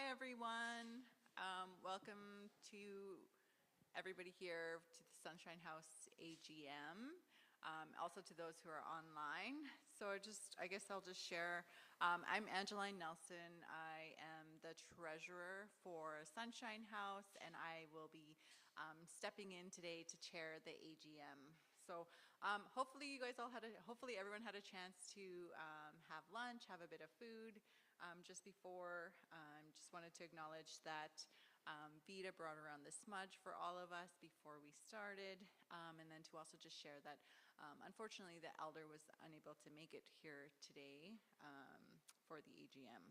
everyone. Welcome to everybody here to the Sunshine House AGM. Also to those who are online. So I guess I'll just share. I'm Angeline Nelson. I am the treasurer for Sunshine House, and I will be stepping in today to chair the AGM. So hopefully everyone had a chance to have lunch, have a bit of food just before. Just wanted to acknowledge that Vita brought around the smudge for all of us before we started, and then to also just share that unfortunately the elder was unable to make it here today for the AGM.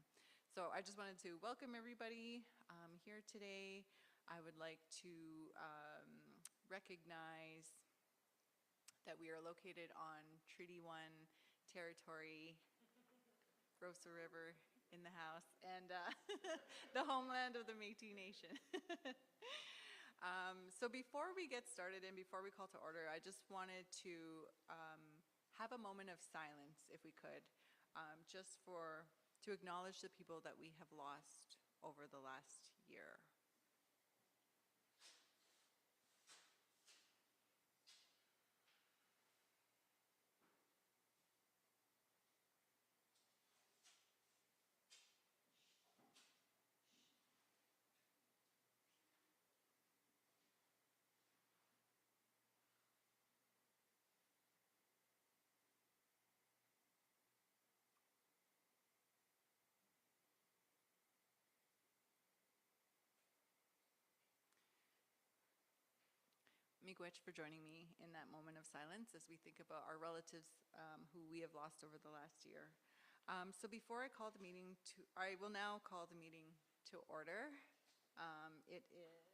So I just wanted to welcome everybody here today. I would like to recognize that we are located on Treaty 1 territory, Rosa River in the house, and the homeland of the Métis Nation. So before we get started and before we call to order, I just wanted to have a moment of silence, if we could, just to acknowledge the people that we have lost over the last year. Miigwech for joining me in that moment of silence as we think about our relatives who we have lost over the last year. So before I will now call the meeting to order. It is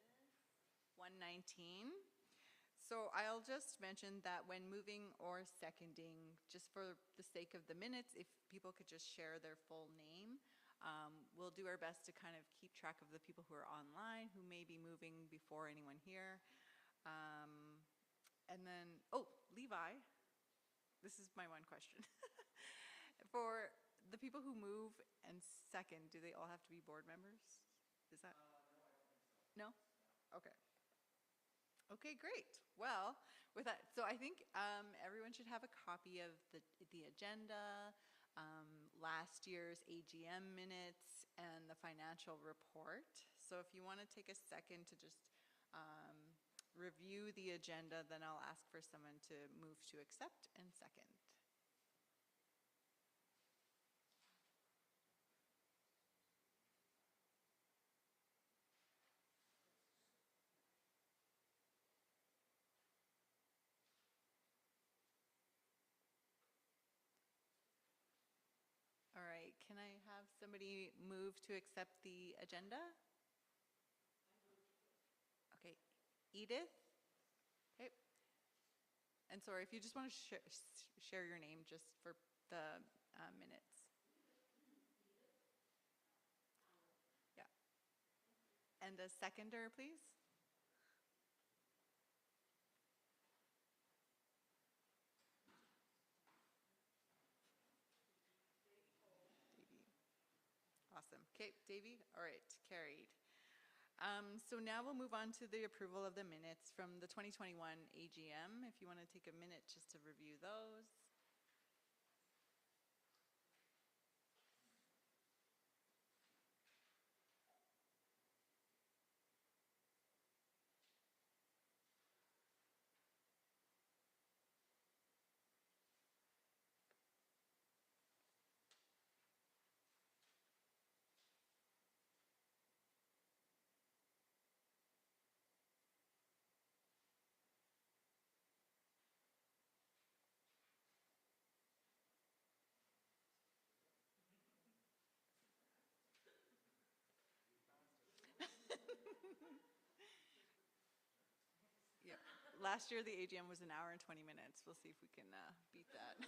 1:19. So I'll just mention that when moving or seconding, just for the sake of the minutes, if people could just share their full name, we'll do our best to kind of keep track of the people who are online, who may be moving before anyone here. And then, Levi, this is my one question. For the people who move and second, do they all have to be board members? Is that? No? Okay. Okay, great. Well, with that, so I think everyone should have a copy of the agenda, last year's AGM minutes, and the financial report. So if you want to take a second to just review the agenda, then I'll ask for someone to move to accept and second. All right, can I have somebody move to accept the agenda? Okay, Edith? Okay. And sorry, if you just want to share your name just for the minutes. Yeah. And a seconder, please. Awesome. Okay, Davey? All right, carried. So now we'll move on to the approval of the minutes from the 2021 AGM. If you want to take a minute just to review those. Yeah. Last year, the AGM was 1 hour and 20 minutes. We'll see if we can beat that.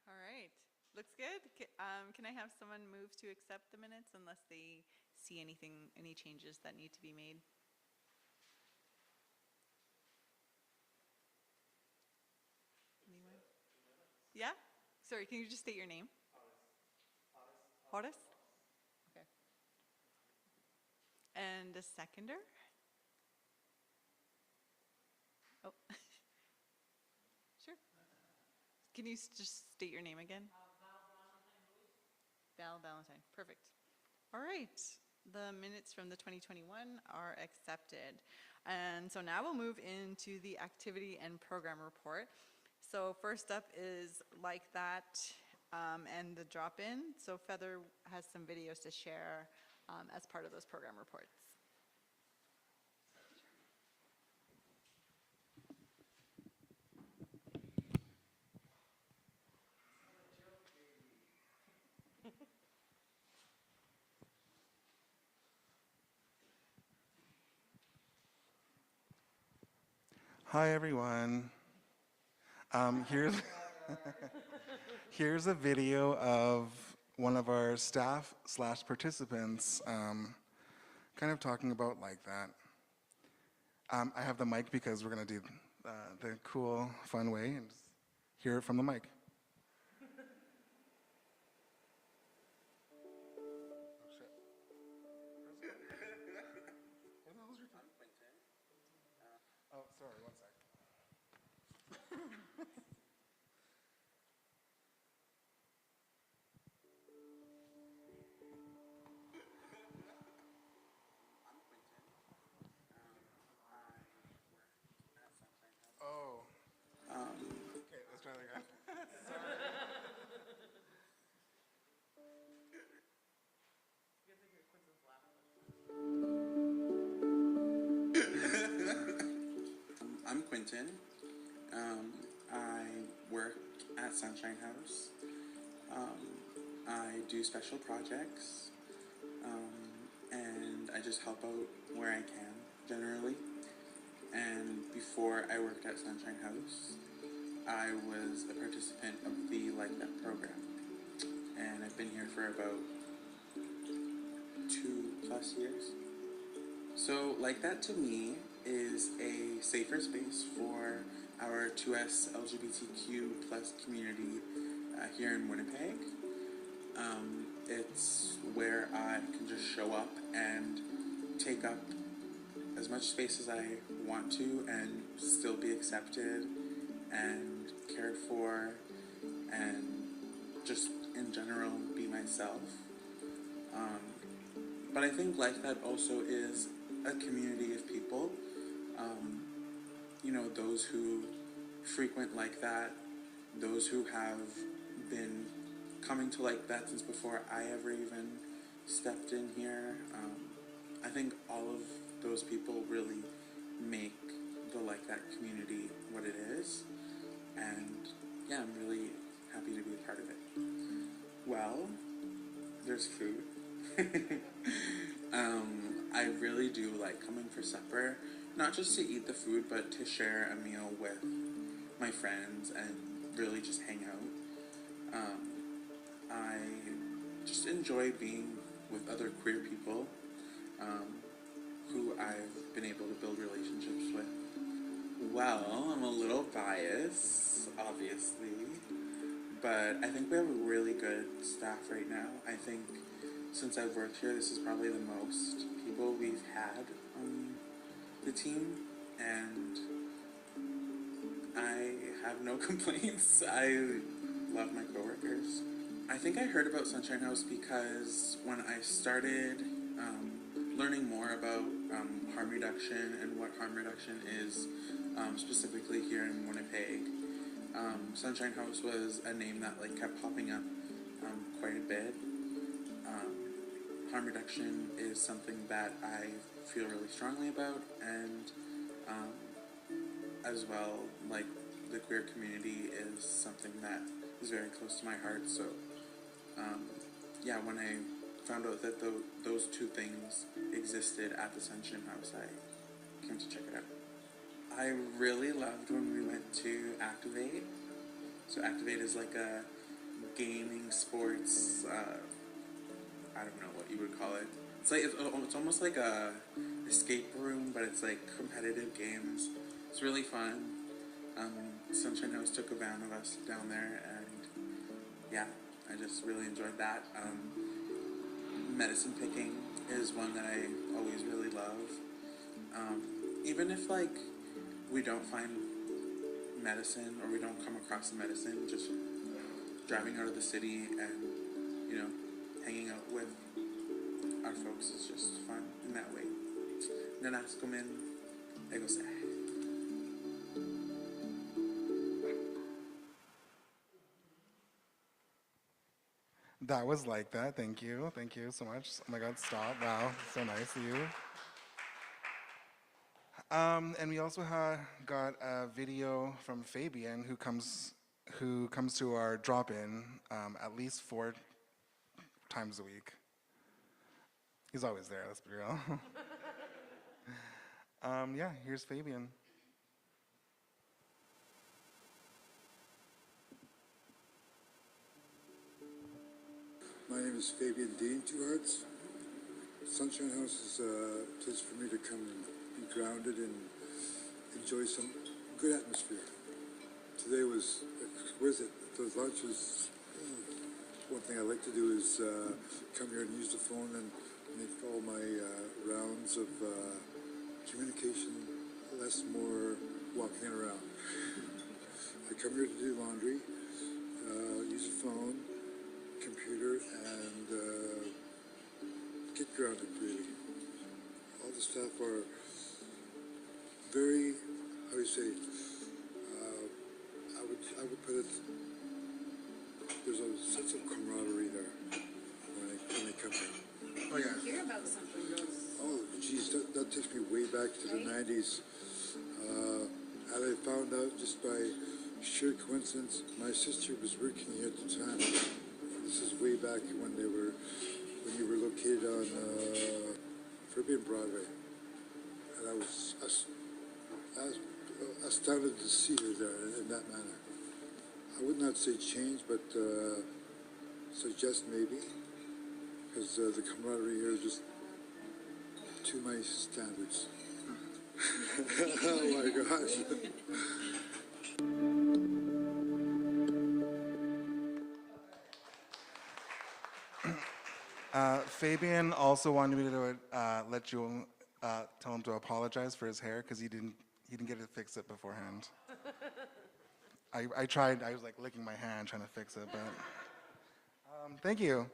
All right. Looks good. Can I have someone move to accept the minutes unless they see any changes that need to be made? Anyone? Yeah? Sorry, can you just state your name? Horace? Okay. And a seconder? Oh. Sure. Can you just state your name again? Val Valentine. Perfect. All right. The minutes from the 2021 are accepted. And so now we'll move into the activity and program report. So first up is Like That and the drop-in. So Feather has some videos to share as part of those program reports. Hi, everyone. Here's a video of one of our staff/participants kind of talking about Like That. I have the mic because we're going to do the cool, fun way and just hear it from the mic. Oh, sorry, one sec. Oh. Okay, let's try that again. I'm Quentin. I work at Sunshine House. I do special projects, and I just help out where I can, generally. And before I worked at Sunshine House, I was a participant of the Like That program. And I've been here for about 2+ years. So Like That to me is a safer space for our 2S LGBTQ plus community here in Winnipeg. It's where I can just show up and take up as much space as I want to and still be accepted and cared for and just in general be myself. But I think Like That also is a community of people, those who frequent Like That, those who have been coming to Like That since before I ever even stepped in here. I think all of those people really make the Like That community what it is, and yeah, I'm really happy to be a part of it. Well, there's food. I really do like coming for supper, not just to eat the food, but to share a meal with my friends and really just hang out. I just enjoy being with other queer people who I've been able to build relationships with. Well, I'm a little biased, obviously, but I think we have a really good staff right now. I think since I've worked here, this is probably the most people we've had on the team, and I have no complaints. I love my coworkers. I think I heard about Sunshine House because when I started learning more about harm reduction and what harm reduction is, specifically here in Winnipeg, Sunshine House was a name that kept popping up quite a bit. Harm reduction is something that I feel really strongly about, and as well, the queer community is something that is very close to my heart. So, yeah, when I found out that those two things existed at the Sunshine House, I came to check it out. I really loved when we went to Activate. So Activate is like a gaming sports, I don't know what you would call it. it's almost like a escape room, but it's like competitive games. It's really fun. Sunshine House took a van of us down there, and yeah, I just really enjoyed that. Medicine picking is one that I always really love. Even if like we don't find medicine or we don't come across the medicine, just driving out of the city and, you know, hanging out with our folks is just fun in that way. Nanaskumin, egose. That was like that. Thank you. Thank you so much. Oh my God, stop. Wow, so nice of you. And we also got a video from Fabian, who comes to our drop-in at least 4 times a week. He's always there. Let's be real. Yeah, here's Fabian. My name is Fabian Dean, Two Hearts. Sunshine House is a place for me to come and be grounded and enjoy some good atmosphere. Today was exquisite. The lunch was, one thing I like to do is come here and use the phone and make all my rounds of communication, less more walking around. I come here to do laundry, use a phone, computer, and get grounded, really. All the staff are very, how do you say, I would put it, there's a sense of camaraderie there when they come here. Oh, yeah. Hear about something else. Oh, geez, that takes me way back to the 90s. And I found out just by sheer coincidence, my sister was working here at the time. This is way back when you were located on Prepaid Broadway. And I was astounded to see her there in that manner. I would not say change, but suggest maybe, because the camaraderie here is just to my standards. Oh my gosh. Fabian also wanted me to let you tell him to apologize for his hair because he didn't get to fix it beforehand. I tried. I was like licking my hand trying to fix it, but thank you.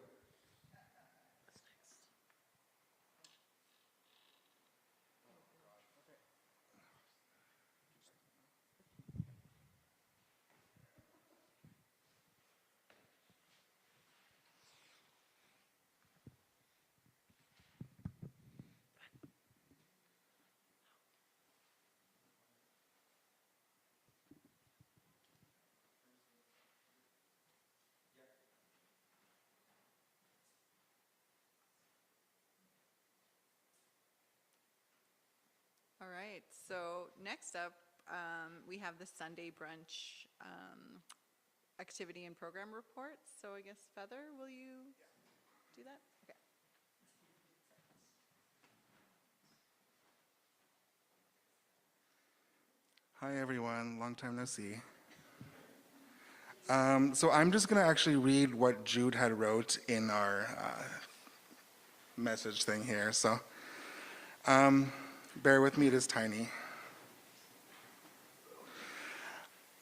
All right, so next up, we have the Sunday brunch activity and program report. So I guess, Feather, will you do that? Okay. Hi, everyone. Long time no see. So I'm just going to actually read what Jude had wrote in our message thing here. So bear with me, it is tiny.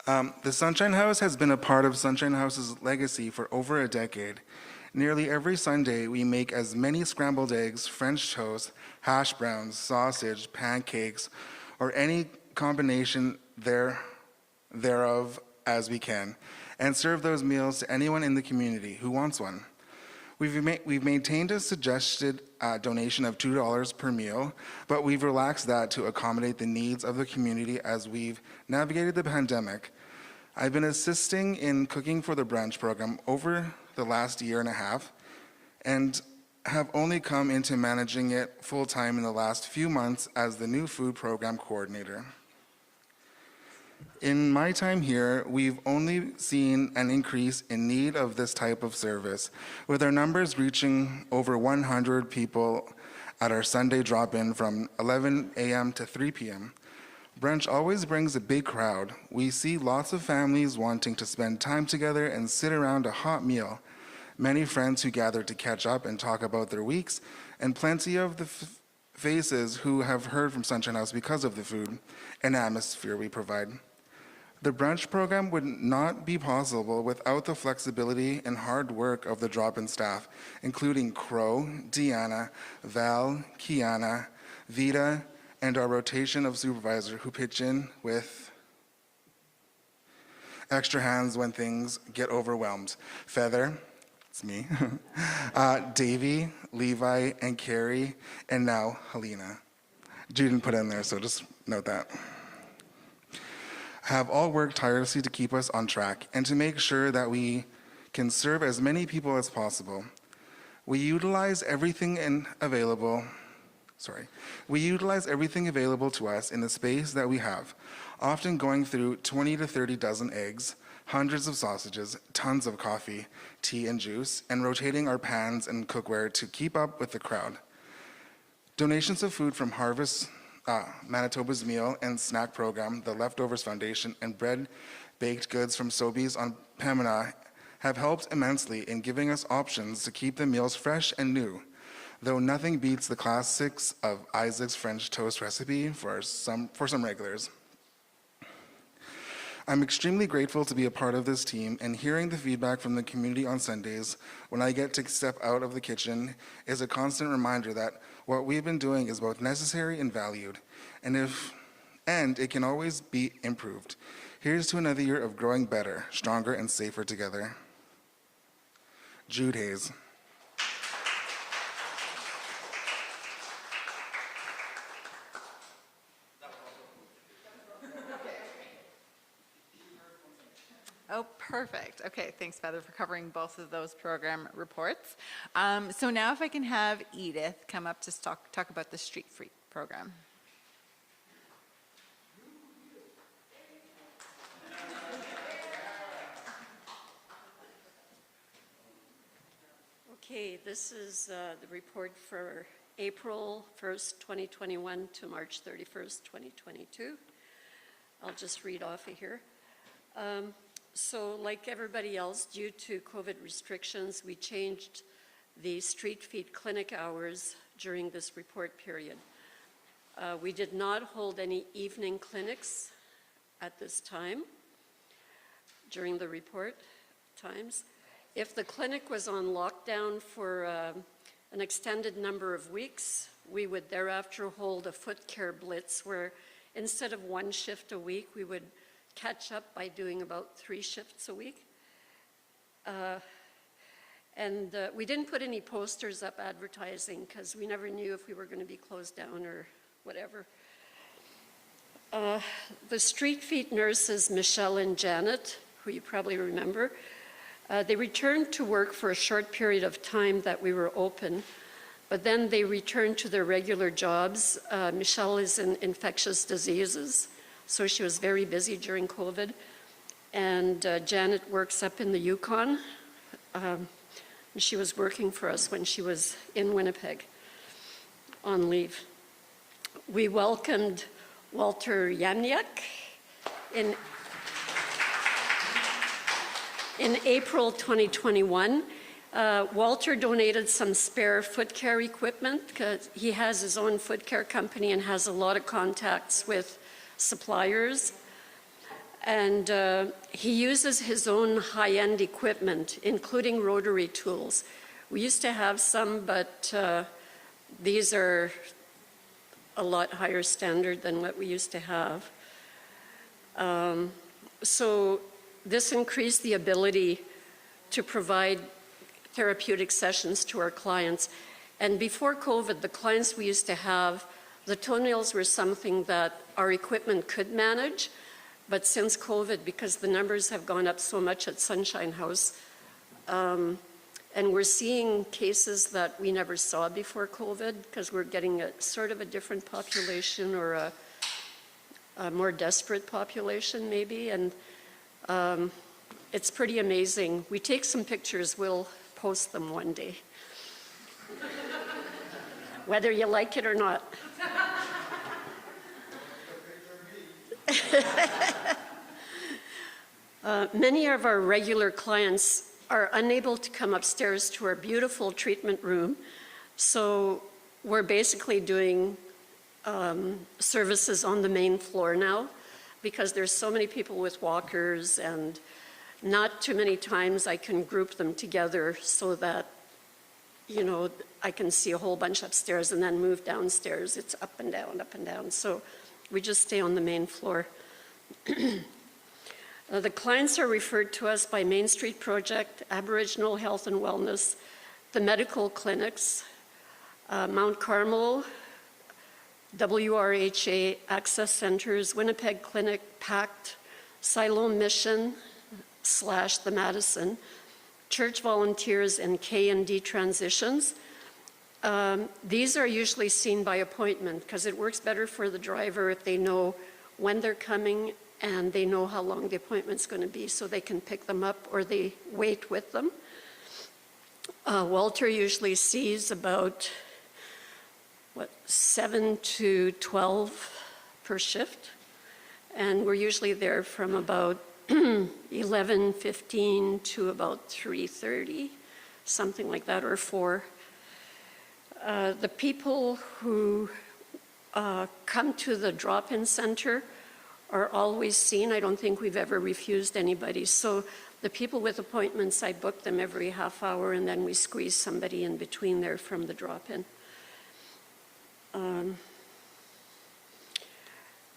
The Sunshine House has been a part of Sunshine House's legacy for over a decade. Nearly every Sunday, we make as many scrambled eggs, French toast, hash browns, sausage, pancakes, or any combination thereof as we can, and serve those meals to anyone in the community who wants one. We've maintained a suggested donation of $2 per meal, but we've relaxed that to accommodate the needs of the community as we've navigated the pandemic. I've been assisting in cooking for the brunch program over the last year and a half, and have only come into managing it full-time in the last few months as the new food program coordinator. In my time here, we've only seen an increase in need of this type of service, with our numbers reaching over 100 people at our Sunday drop-in from 11 a.m. to 3 p.m. Brunch always brings a big crowd. We see lots of families wanting to spend time together and sit around a hot meal, many friends who gather to catch up and talk about their weeks, and plenty of the faces who have heard from Sunshine House because of the food and atmosphere we provide. The brunch program would not be possible without the flexibility and hard work of the drop-in staff, including Crow, Deanna, Val, Kiana, Vita, and our rotation of supervisors who pitch in with extra hands when things get overwhelmed. Feather, it's me, Davey, Levi, and Carrie, and now Helena. She didn't put it in there, so just note that. Have all worked tirelessly to keep us on track and to make sure that we can serve as many people as possible. We utilize everything available to us in the space that we have, often going through 20 to 30 dozen eggs, hundreds of sausages, tons of coffee, tea, and juice, and rotating our pans and cookware to keep up with the crowd. Donations of food from Harvest, Manitoba's Meal and Snack Program, the Leftovers Foundation, and bread baked goods from Sobeys on Pembina have helped immensely in giving us options to keep the meals fresh and new, though nothing beats the classics of Isaac's French toast recipe for some regulars. I'm extremely grateful to be a part of this team, and hearing the feedback from the community on Sundays when I get to step out of the kitchen is a constant reminder that what we've been doing is both necessary and valued, and it can always be improved. Here's to another year of growing better, stronger, and safer together. Jude Hayes. Oh, perfect. Okay, thanks, Feather, for covering both of those program reports. So now if I can have Edith come up to talk about the Street Free program. Okay, this is the report for April 1st, 2021 to March 31st, 2022. I'll just read off of here. So like everybody else, due to COVID restrictions, we changed the street feed clinic hours during this report period. We did not hold any evening clinics at this time during the report times. If the clinic was on lockdown for an extended number of weeks, we would thereafter hold a foot care blitz where instead of one shift a week, we would catch up by doing about 3 shifts a week. We didn't put any posters up advertising because we never knew if we were going to be closed down or whatever. The street feed nurses, Michelle and Janet, who you probably remember, they returned to work for a short period of time that we were open, but then they returned to their regular jobs. Michelle is in infectious diseases, so she was very busy during COVID. And Janet works up in the Yukon. She was working for us when she was in Winnipeg on leave. We welcomed Walter Yamyak in April 2021. Walter donated some spare foot care equipment because he has his own foot care company and has a lot of contacts with suppliers. And he uses his own high-end equipment, including rotary tools. We used to have some, but these are a lot higher standard than what we used to have. So this increased the ability to provide therapeutic sessions to our clients. And before COVID, the clients we used to have, the toenails were something that our equipment could manage. But since COVID, because the numbers have gone up so much at Sunshine House, and we're seeing cases that we never saw before COVID, because we're getting a sort of a different population or a more desperate population maybe, and it's pretty amazing. We take some pictures, we'll post them one day. whether you like it or not. Many of our regular clients are unable to come upstairs to our beautiful treatment room, so we're basically doing services on the main floor now because there's so many people with walkers, and not too many times I can group them together so that, you know, I can see a whole bunch upstairs and then move downstairs. It's up and down, up and down. So we just stay on the main floor. The clients are referred to us by Main Street Project, Aboriginal Health and Wellness, the medical clinics, Mount Carmel, WRHA Access Centers, Winnipeg Clinic, PACT, Siloam Mission / the Madison, Church Volunteers, and K&D Transitions. These are usually seen by appointment because it works better for the driver if they know when they're coming and they know how long the appointment's going to be, so they can pick them up or they wait with them. Walter usually sees about 7 to 12 per shift, and we're usually there from about 11:15 to about 3:30, something like that, or 4. The people who come to the drop-in center are always seen. I don't think we've ever refused anybody. So the people with appointments, I book them every half hour, and then we squeeze somebody in between there from the drop-in.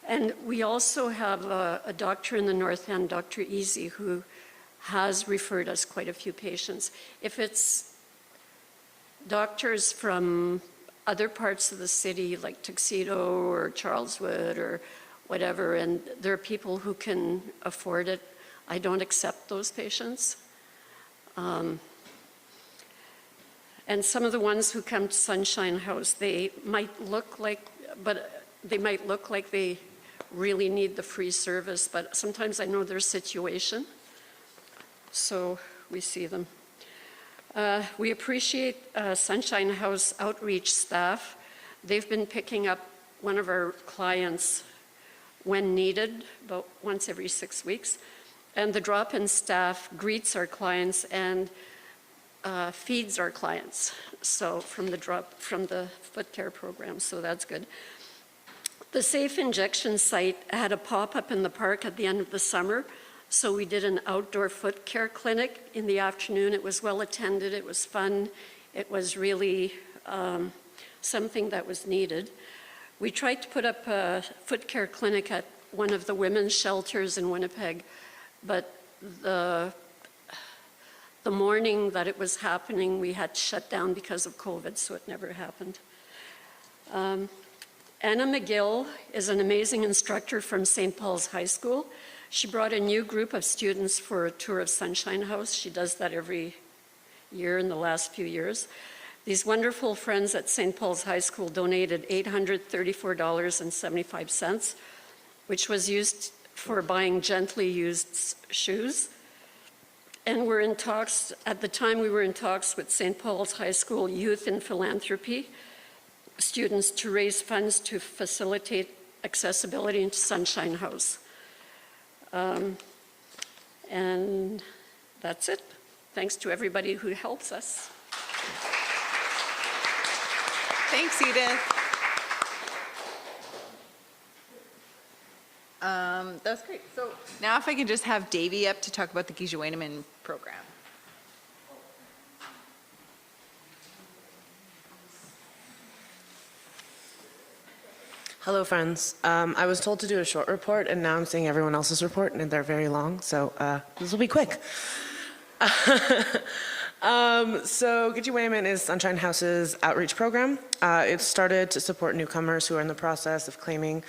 And we also have a doctor in the North End, Dr. Easy, who has referred us quite a few patients. If it's doctors from other parts of the city, like Tuxedo or Charleswood or whatever, and there are people who can afford it, I don't accept those patients. And some of the ones who come to Sunshine House, they might look like they really need the free service, but sometimes I know their situation, so we see them. We appreciate Sunshine House outreach staff. They've been picking up one of our clients when needed, about once every 6 weeks. And the drop-in staff greets our clients and feeds our clients. So from the foot care program, so that's good. The Safe Injection site had a pop-up in the park at the end of the summer. So we did an outdoor foot care clinic in the afternoon. It was well attended, it was fun. It was really something that was needed. We tried to put up a foot care clinic at one of the women's shelters in Winnipeg, but the morning that it was happening, we had to shut down because of COVID, so it never happened. Anna Mcgill is an amazing instructor from St. Paul's High School. She brought a new group of students for a tour of Sunshine House. She does that every year in the last few years. These wonderful friends at St. Paul's High School donated $834.75, which was used for buying gently used shoes. And we're in talks, at the time we were in talks with St. Paul's High School Youth in Philanthropy students to raise funds to facilitate accessibility into Sunshine House. And that's it. Thanks to everybody who helps us. Thanks, Edith. That's great. So now if I can just have Davey up to talk about the Gijuenaman program. Hello, friends. I was told to do a short report, and now I'm seeing everyone else's report, and they're very long, so this will be quick. So Gijuenaman is Sunshine House's outreach program. It started to support newcomers who are in the process of claiming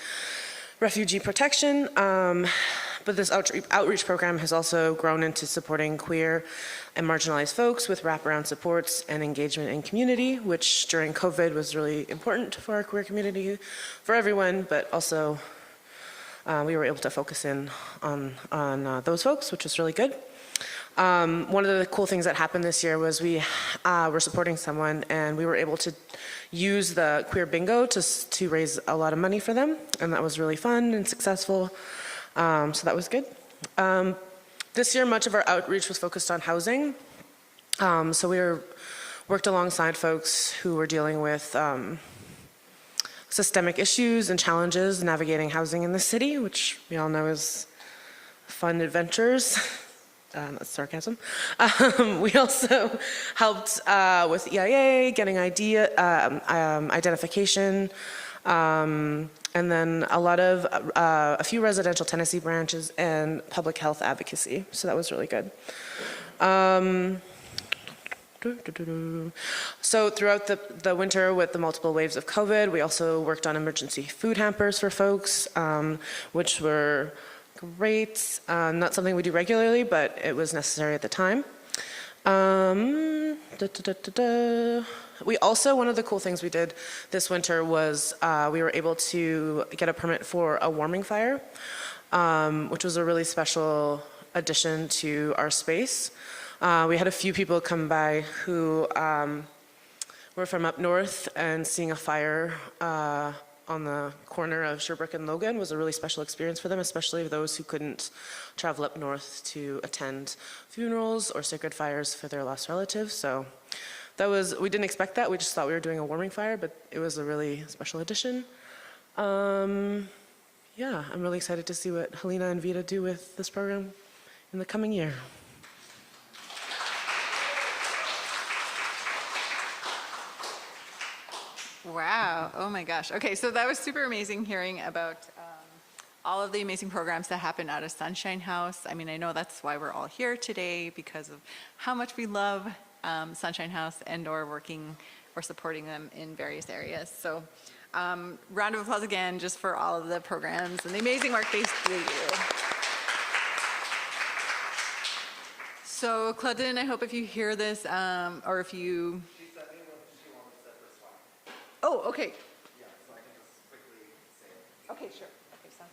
refugee protection, but this outreach program has also grown into supporting queer and marginalized folks with wraparound supports and engagement in community, which during COVID was really important for our queer community, for everyone, but also we were able to focus in on those folks, which was really good. One of the cool things that happened this year was we were supporting someone, and we were able to use the queer bingo to raise a lot of money for them, and that was really fun and successful. So that was good. This year, much of our outreach was focused on housing. So we worked alongside folks who were dealing with systemic issues and challenges navigating housing in the city, which we all know is fun adventures. That's sarcasm. We also helped with EIA, getting identification, and then a few residential tenancy branches and public health advocacy. So that was really good. So throughout the winter with the multiple waves of COVID, we also worked on emergency food hampers for folks, which were great. Not something we do regularly, but it was necessary at the time. We also, one of the cool things we did this winter was we were able to get a permit for a warming fire, which was a really special addition to our space. We had a few people come by who were from up north, and seeing a fire on the corner of Sherbrooke and Logan was a really special experience for them, especially those who couldn't travel up north to attend funerals or sacred fires for their lost relatives. So we didn't expect that. We just thought we were doing a warming fire, but it was a really special addition. Yeah, I'm really excited to see what Helena and Vita do with this program in the coming year. Wow. Oh my gosh. Okay, so that was super amazing hearing about all of the amazing programs that happen out of Sunshine House. I mean, I know that's why we're all here today, because of how much we love Sunshine House and/or working or supporting them in various areas. So round of applause again just for all of the programs and the amazing work they do. So Claudine, I hope if you hear this, or if you... She sent me what she wanted to say for swag. Oh, okay. Yeah, so I can just quickly say it. Okay, sure. Okay, sounds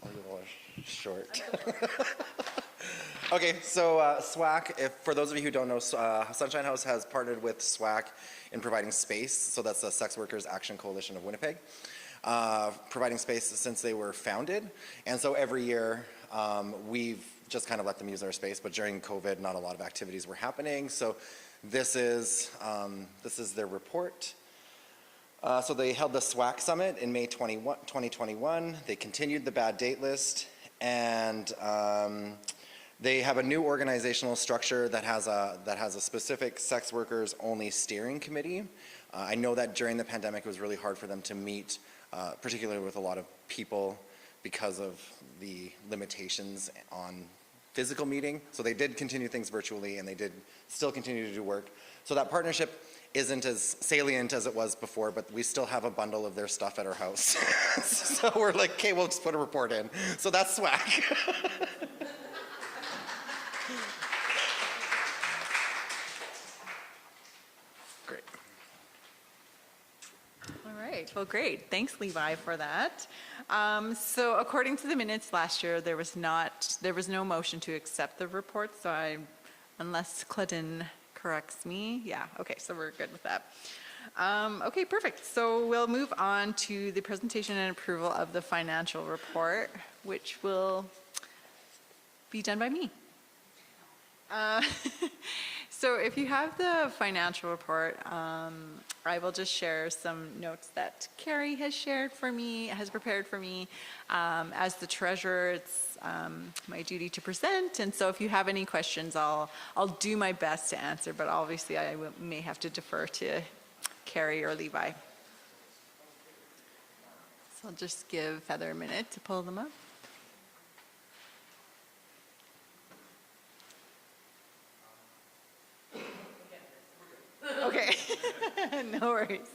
good. A little short. Okay, so SWAC, for those of you who don't know, Sunshine House has partnered with SWAC in providing space. So that's the Sex Workers Action Coalition of Winnipeg, providing space since they were founded. And so every year we've just kind of let them use our space, but during COVID, not a lot of activities were happening. So this is their report. So they held the SWAC Summit in May 2021. They continued the bad date list, and they have a new organizational structure that has a specific sex workers only steering committee. I know that during the pandemic it was really hard for them to meet, particularly with a lot of people because of the limitations on physical meeting. So they did continue things virtually, and they did still continue to do work. So that partnership isn't as salient as it was before, but we still have a bundle of their stuff at our house. So we're like, okay, we'll just put a report in. So that's SWAC. Great. All right, well, great. Thanks, Levi, for that. So according to the minutes last year, there was no motion to accept the report, so unless Claudine corrects me. Yeah, okay, so we're good with that. Okay, perfect. So we'll move on to the presentation and approval of the financial report, which will be done by me. So if you have the financial report, I will just share some notes that Carrie has prepared for me. As the treasurer, it's my duty to present, and so if you have any questions, I'll do my best to answer, but obviously I may have to defer to Carrie or Levi. So I'll just give Heather a minute to pull them up. Okay, no worries.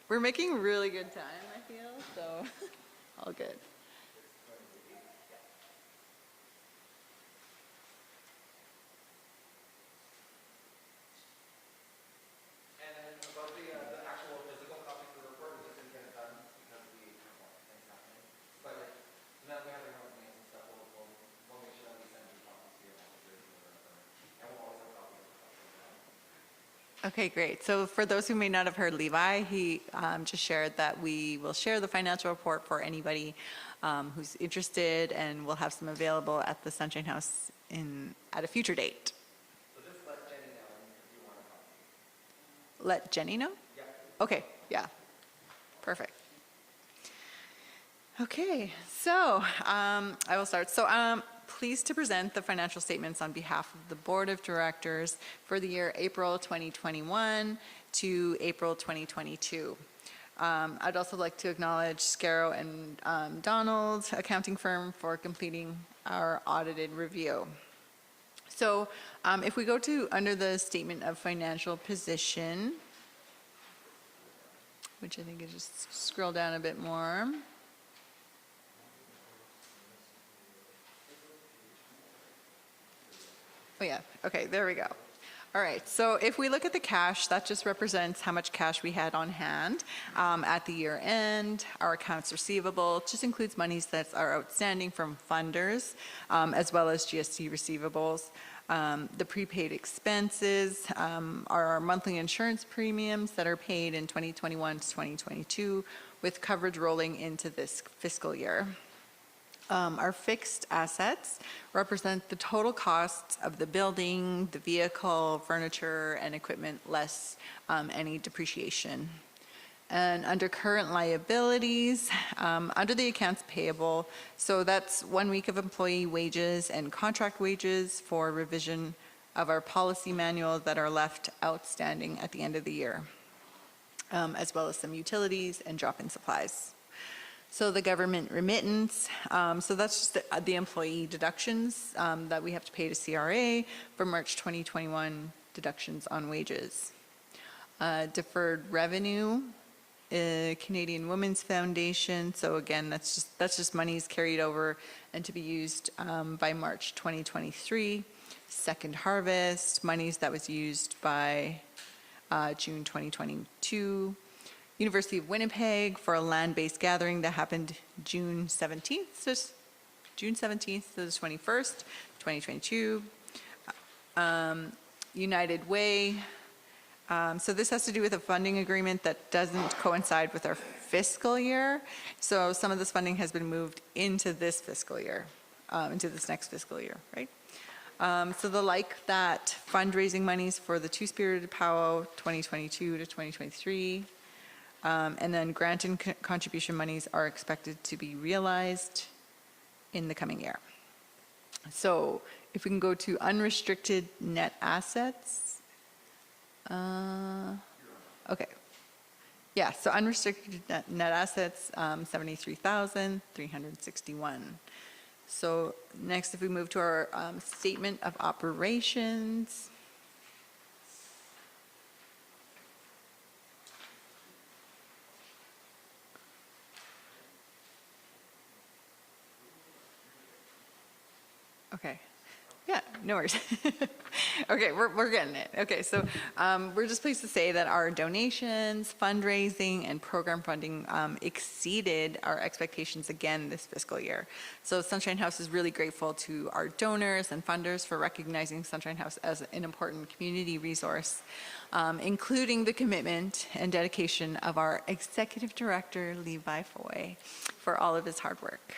We're making really good time, I feel, so all good. And then about the actual physical copy of the report, we just didn't get it done because we have a lot of things happening. But Okay, great. So for those who may not have heard Levi, he just shared that we will share the financial report for anybody who's interested, and we'll have some available at the Sunshine House at a future date. So just let Jenny know if you want to copy. Let Jenny know? Yeah. Okay, yeah. Perfect. Okay, so I will start. So pleased to present the financial statements on behalf of the Board of Directors for the year April 2021 to April 2022. I'd also like to acknowledge Scarrow and Donald accounting firm for completing our audited review. So if we go to under the statement of financial position, which I think is just scroll down a bit more. Oh yeah, okay, there we go. All right, so if we look at the cash, that just represents how much cash we had on hand at the year end. Our accounts receivable just includes monies that are outstanding from funders, as well as GST receivables. The prepaid expenses are our monthly insurance premiums that are paid in 2021 to 2022, with coverage rolling into this fiscal year. Our fixed assets represent the total costs of the building, the vehicle, furniture, and equipment, less any depreciation. And under current liabilities, under the accounts payable, so that's 1 week of employee wages and contract wages for revision of our policy manual that are left outstanding at the end of the year, as well as some utilities and drop-in supplies. So the government remittance, so that's just the employee deductions that we have to pay to CRA for March 2021 deductions on wages. Deferred revenue, Canadian Women's Foundation, so again, that's just monies carried over and to be used by March 2023. Second harvest, monies that was used by June 2022. University of Winnipeg for a land-based gathering that happened June 17th, so June 17th to the 21st, 2022. United Way. So this has to do with a funding agreement that doesn't coincide with our fiscal year. So some of this funding has been moved into this fiscal year, into this next fiscal year, right? So the like that fundraising monies for the Two-Spirited Powwow 2022 to 2023. And then grant and contribution monies are expected to be realized in the coming year. So if we can go to unrestricted net assets. Okay. Yeah, so unrestricted net assets, 73,361. So next, if we move to our statement of operations. Okay. Yeah, no worries. Okay, we're getting it. Okay, so we're just pleased to say that our donations, fundraising, and program funding exceeded our expectations again this fiscal year. So Sunshine House is really grateful to our donors and funders for recognizing Sunshine House as an important community resource, including the commitment and dedication of our Executive Director, Levi Foy, for all of his hard work.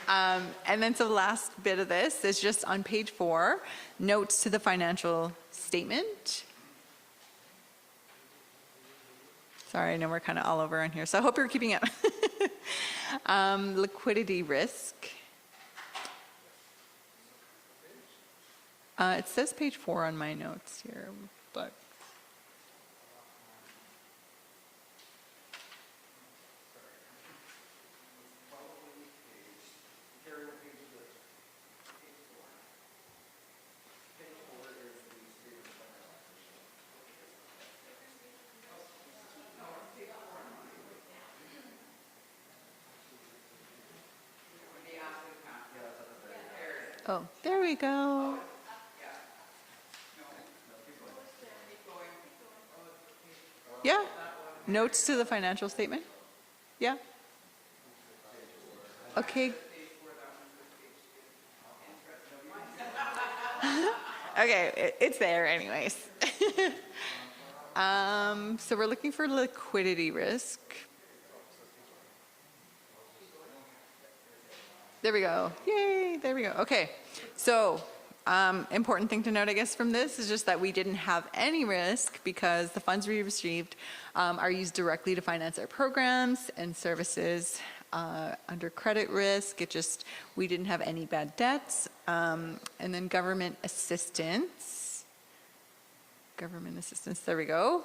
And then so the last bit of this is just on page 4, notes to the financial statement. Sorry, I know we're kind of all over on here, so I hope you're keeping up. Liquidity risk. It says page 4 on my notes here, but. Oh, there we go. Yeah, notes to the financial statement. Yeah. Okay. Okay, it's there anyways. So we're looking for liquidity risk. There we go. Yay, there we go. Okay, so important thing to note, I guess, from this is just that we didn't have any risk because the funds we received are used directly to finance our programs and services under credit risk. We didn't have any bad debts. And then government assistance, there we go.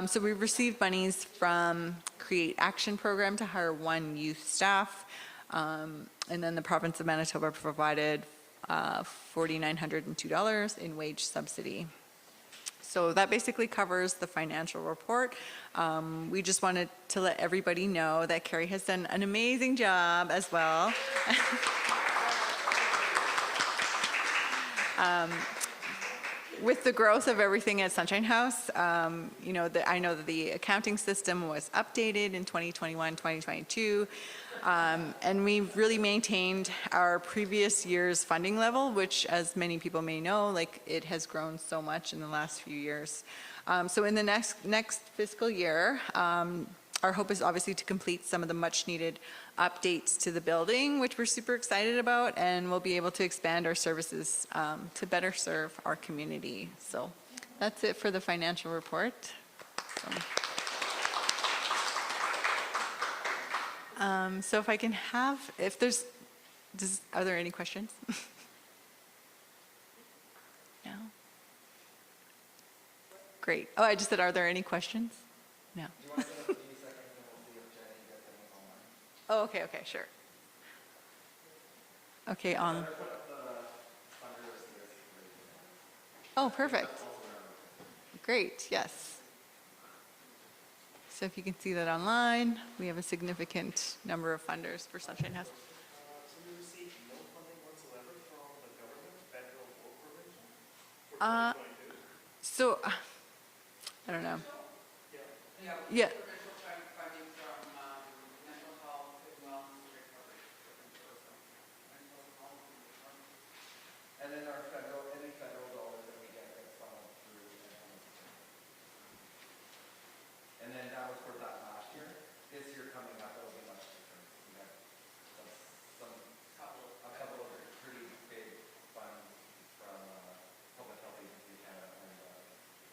So we received monies from Create Action Program to hire 1 youth staff. And then the province of Manitoba provided $4,902 in wage subsidy. So that basically covers the financial report. We just wanted to let everybody know that Carrie has done an amazing job as well. With the growth of everything at Sunshine House, you know, I know that the accounting system was updated in 2021, 2022. And we've really maintained our previous year's funding level, which, as many people may know, like, it has grown so much in the last few years. So in the next fiscal year, our hope is obviously to complete some of the much-needed updates to the building, which we're super excited about, and we'll be able to expand our services to better serve our community. So that's it for the financial report. So if I can have, are there any questions? No? Great. Oh, I just said, are there any questions? No. Oh, okay, sure. Okay, on. Oh, perfect. Great, yes. So if you can see that online, we have a significant number of funders for Sunshine House. So we received no funding whatsoever from the government, federal or provincial, for 2022? So, I don't know. Yeah. Provincial funding from mental health and wellness recovery. And then any federal dollars that we get funneled through. And then that was for that last year. This year coming up, it'll be much different. We have a couple of pretty big funds from Public Health Agency Canada and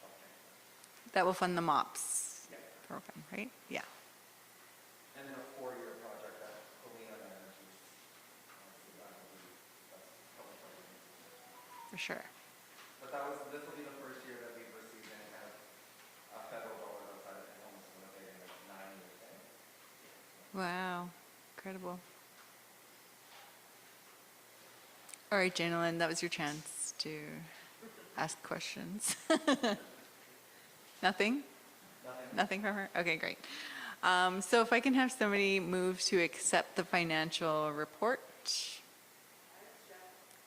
Health Canada. That will fund the MOPS program, right? Yeah. And then a 4-year project that Helena manages. That's Public Health Agency. For sure. But this will be the first year that we've received any kind of a federal dollar outside of homeless Winnipeg in like 9 years. Wow, incredible. All right, Janelyn, that was your chance to ask questions. Nothing? Nothing from her? Okay, great. So if I can have somebody move to accept the financial report.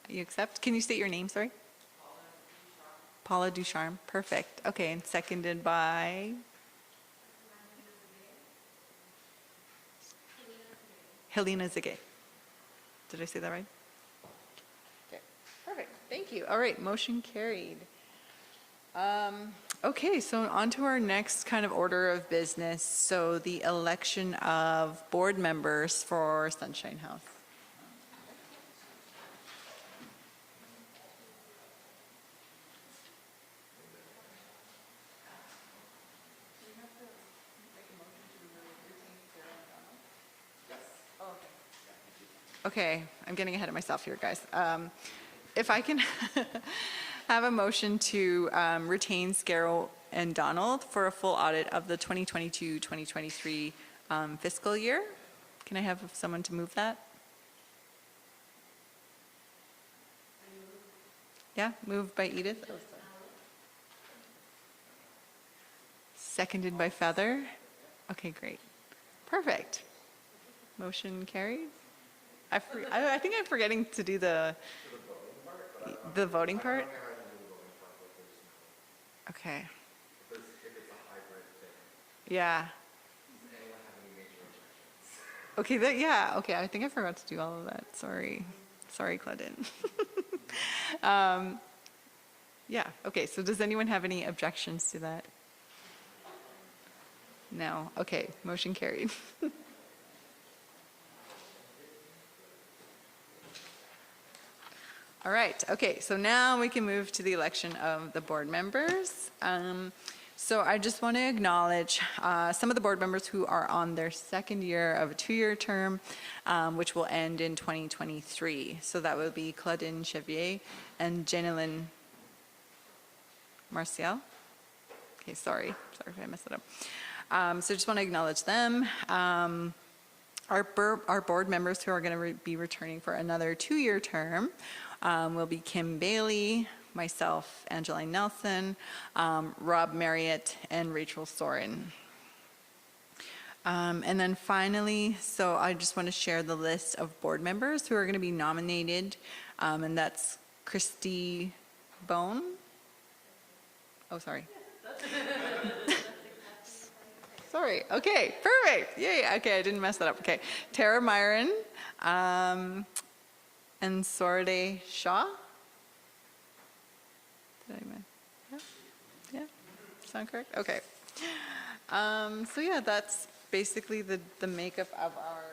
You accept? Can you state your name, sorry? Paula Ducharme. Perfect. Okay, and seconded by? Helena Zigay. Did I say that right? Okay, perfect. Thank you. All right, motion carried. Okay, so on to our next kind of order of business. So the election of board members for Sunshine House. Okay, I'm getting ahead of myself here, guys. If I can have a motion to retain Scarrow and Donald for a full audit of the 2022-2023 fiscal year. Can I have someone to move that? Yeah, moved by Edith. Oh, sorry. Seconded by Feather. Okay, great. Perfect. Motion carries. I think I'm forgetting to do the voting part. Okay. Yeah. Okay, yeah, okay, I think I forgot to do all of that. Sorry, Claudine. Yeah, okay, so does anyone have any objections to that? No, okay, motion carried. All right, okay, so now we can move to the election of the board members. So I just want to acknowledge some of the board members who are on their second year of a 2-year term, which will end in 2023. So that will be Claudine Chevier and Jenilyn Martial. Okay, sorry if I messed it up. So just want to acknowledge them. Our board members who are going to be returning for another 2-year term will be Kim Bailey, myself, Angeline Nelson, Rob Marriott, and Rachel Soren. And then finally, so I just want to share the list of board members who are going to be nominated, and that's Christy Bone. Oh, sorry. Sorry. Okay, perfect. Yay. Okay, I didn't mess that up. Okay. Tara Myron, and Sorday Shaw. Did I miss? Yeah? Sound correct? Okay. So yeah, that's basically the makeup of our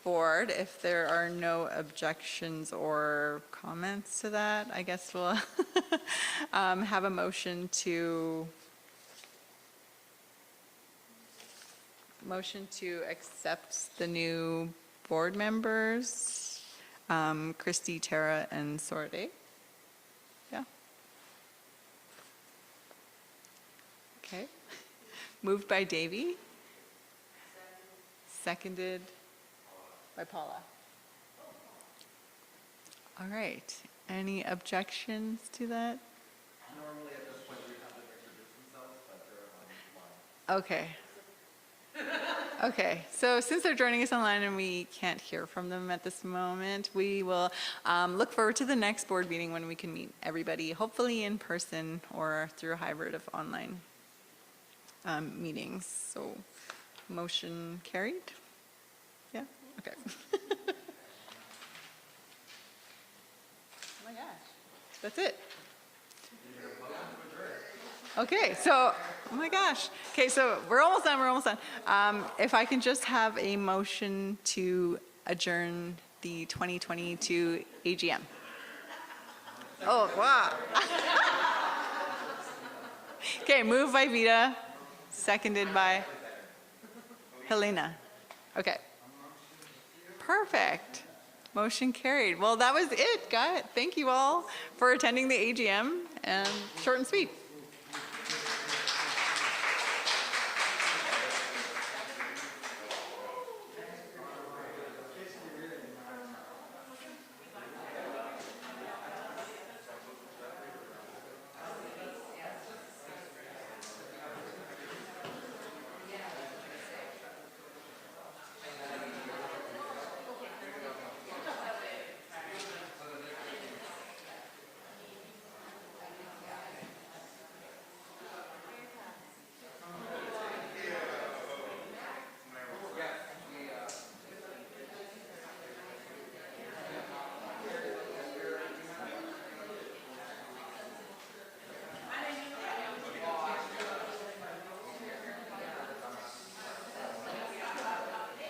board. If there are no objections or comments to that, I guess we'll have a motion to accept the new board members, Christy, Tara, and Sorday. Yeah. Okay. Moved by Davey. Seconded by Paula. All right. Any objections to that? Normally at this point we have them introduce themselves, but they're online. Okay. Okay, so since they're joining us online and we can't hear from them at this moment, we will look forward to the next board meeting when we can meet everybody, hopefully in person or through a hybrid of online meetings. So, motion carried? Yeah? Okay. Oh my gosh, that's it. Okay, so, oh my gosh. Okay, so we're almost done. If I can just have a motion to adjourn the 2022 AGM. Oh, wow. Okay, moved by Vita, seconded by Helena. Okay. Perfect. Motion carried. Well, that was it, guys. Thank you all for attending the AGM, and short and sweet.